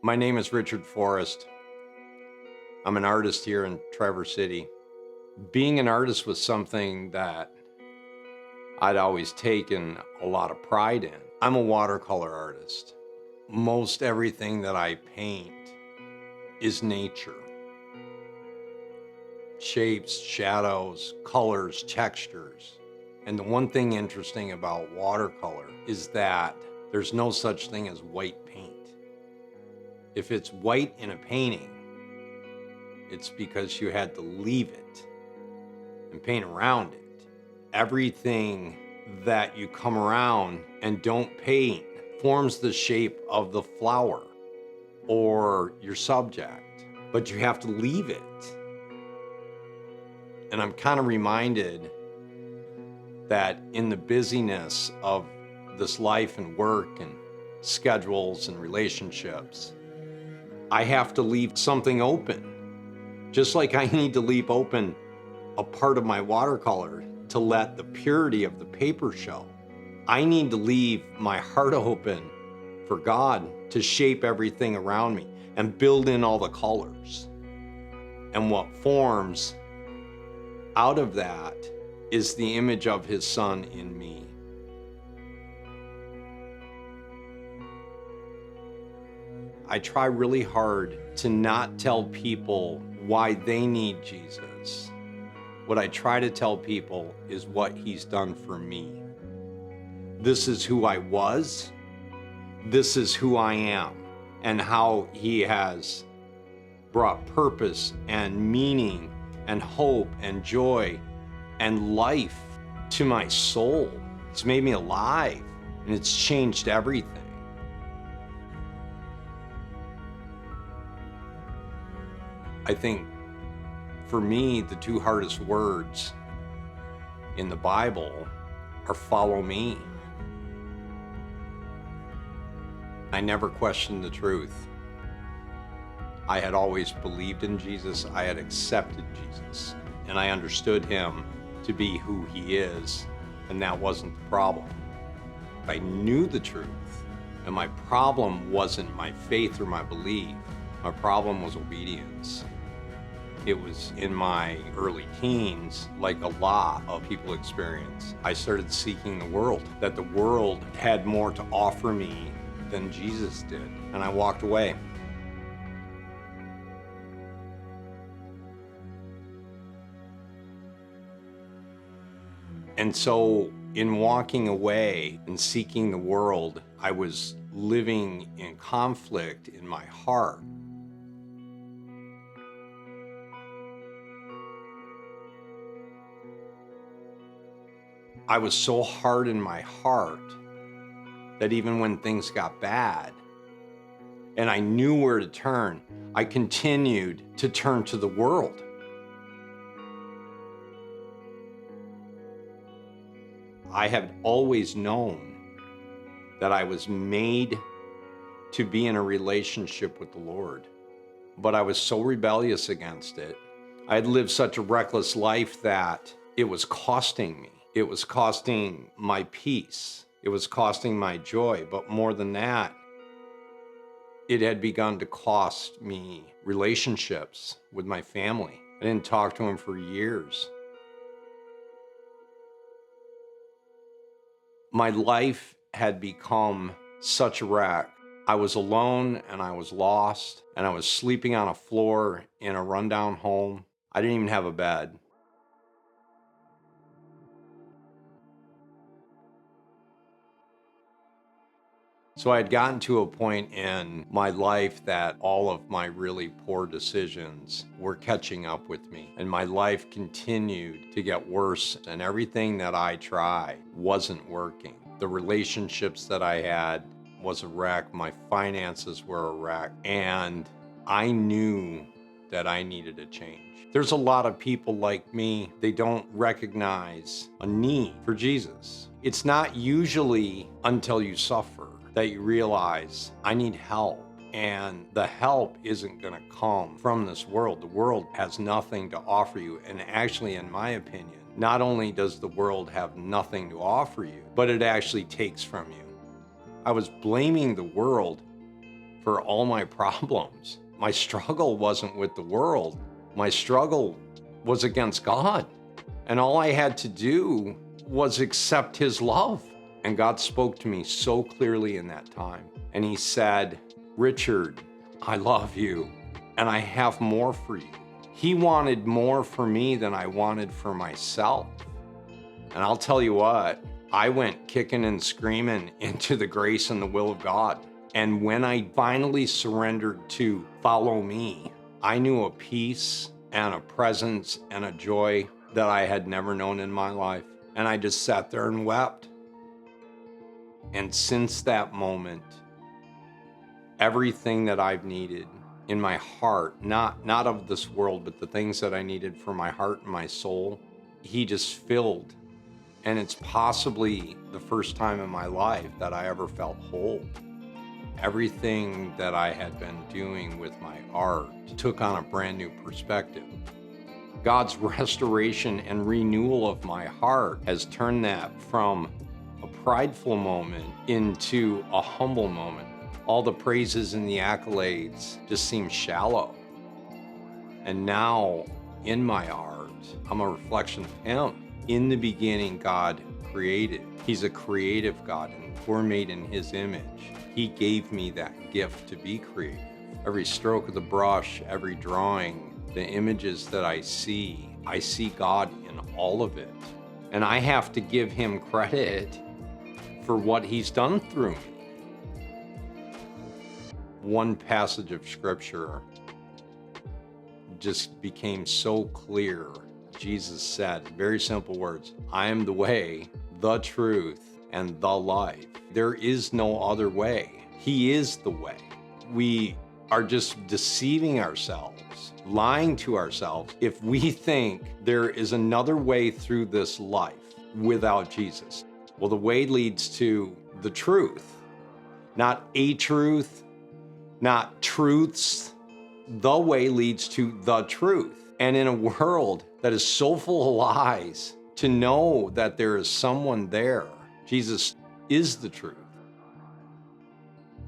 My name is Richard Forrest. I'm an artist here in Traverse City. Being an artist was something that I'd always taken a lot of pride in. I'm a watercolor artist. Most everything that I paint is nature. Shapes, shadows, colors, textures. And the one thing interesting about watercolor is that there's no such thing as white paint. If it's white in a painting, it's because you had to leave it and paint around it. Everything that you come around and don't paint forms the shape of the flower or your subject, but you have to leave it. And I'm kind of reminded that in the busyness of this life and work and schedules and relationships, I have to leave something open. Just like I need to leave open a part of my watercolor to let the purity of the paper show. I need to leave my heart open for God to shape everything around me and build in all the colors. And what forms out of that is the image of His Son in me. I try really hard to not tell people why they need Jesus. What I try to tell people is what He's done for me. This is who I was. This is who I am, and how He has brought purpose and meaning and hope and joy and life to my soul. It's made me alive, and it's changed everything. I think for me, the two hardest words in the Bible are follow me. I never questioned the truth. I had always believed in Jesus. I had accepted Jesus, and I understood Him to be who He is, and that wasn't the problem. I knew the truth, and my problem wasn't my faith or my belief. My problem was obedience. It was in my early teens, like a lot of people experience. I started seeking the world, that the world had more to offer me than Jesus did, and I walked away. And so in walking away and seeking the world, I was living in conflict in my heart. I was so hard in my heart that even when things got bad and I knew where to turn, I continued to turn to the world. I had always known that I was made to be in a relationship with the Lord, but I was so rebellious against it. I had lived such a reckless life that it was costing me. It was costing my peace. It was costing my joy. But more than that, it had begun to cost me relationships with my family. I didn't talk to them for years. My life had become such a wreck. I was alone and I was lost, and I was sleeping on a floor in a rundown home. I didn't even have a bed. So I had gotten to a point in my life that all of my really poor decisions were catching up with me, and my life continued to get worse, and everything that I tried wasn't working. The relationships that I had was a wreck. My finances were a wreck, and I knew that I needed a change. There's a lot of people like me, they don't recognize a need for Jesus. It's not usually until you suffer that you realize I need help, and the help isn't going to come from this world. The world has nothing to offer you, and actually, in my opinion, not only does the world have nothing to offer you, but it actually takes from you. I was blaming the world for all my problems. My struggle wasn't with the world. My struggle was against God. And all I had to do was accept his love. And God spoke to me so clearly in that time. And he said, Richard, I love you, and I have more for you. He wanted more for me than I wanted for myself. And I'll tell you what, I went kicking and screaming into the grace and the will of God. And when I finally surrendered to follow me, I knew a peace and a presence and a joy that I had never known in my life. And I just sat there and wept. And since that moment, everything that I've needed in my heart, not of this world, but the things that I needed for my heart and my soul, he just filled. And it's possibly the first time in my life that I ever felt whole. Everything that I had been doing with my art took on a brand new perspective. God's restoration and renewal of my heart has turned that from a prideful moment into a humble moment. All the praises and the accolades just seem shallow. And now, in my art, I'm a reflection of him. In the beginning, God created. He's a creative God, and we're made in his image. He gave me that gift to be creative. Every stroke of the brush, every drawing, the images that I see God in all of it. And I have to give him credit for what he's done through me. One passage of scripture just became so clear. Jesus said, very simple words, I am the way, the truth, and the life. There is no other way. He is the way. We are just deceiving ourselves, lying to ourselves, if we think there is another way through this life without Jesus. Well, the way leads to the truth, not a truth, not truths. The way leads to the truth. And in a world that is so full of lies, to know that there is someone there, Jesus is the truth.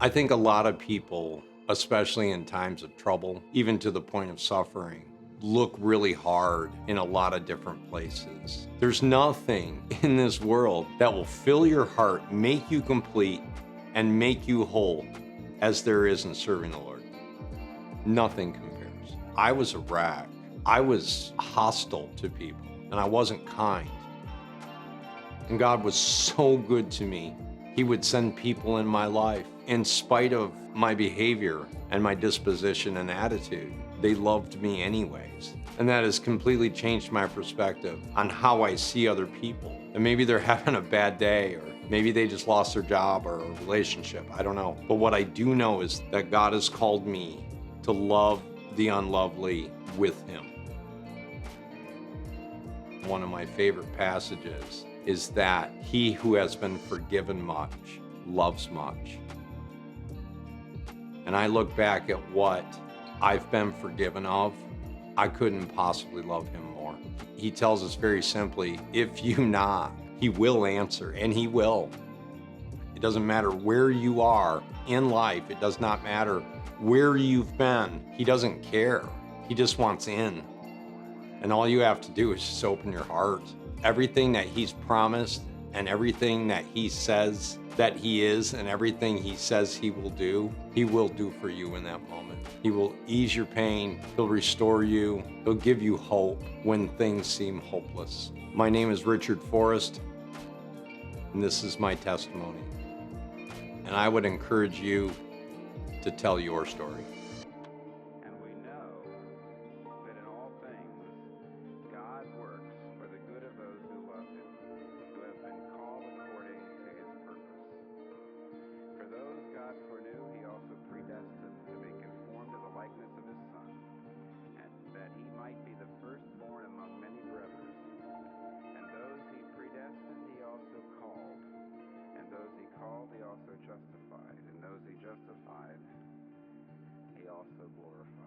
I think a lot of people, especially in times of trouble, even to the point of suffering, look really hard in a lot of different places. There's nothing in this world that will fill your heart, make you complete, and make you whole as there is in serving the Lord. Nothing compares. I was a wreck. I was hostile to people, and I wasn't kind. And God was so good to me. He would send people in my life. In spite of my behavior and my disposition and attitude, they loved me anyways. And that has completely changed my perspective on how I see other people. And maybe they're having a bad day, or maybe they just lost their job or a relationship. I don't know. But what I do know is that God has called me to love the unlovely with him. One of my favorite passages is that he who has been forgiven much loves much. And I look back at what I've been forgiven of, I couldn't possibly love him more. He tells us very simply, if you knock, he will answer, and he will. It doesn't matter where you are in life. It does not matter where you've been. He doesn't care. He just wants in. And all you have to do is just open your heart. Everything that he's promised and everything that he says that he is and everything he says he will do for you in that moment. He will ease your pain. He'll restore you. He'll give you hope when things seem hopeless. My name is Richard Forrest, and this is my testimony. And I would encourage you to tell your story. And we know that in all things, God works for the good of those who love him, who have been called according to his purpose. For those God foreknew, he also predestined to be conformed to the likeness of his Son, and that he might be the firstborn among many brothers. And those he predestined, he also called. And those he called, he also justified. And those he justified, he also glorified.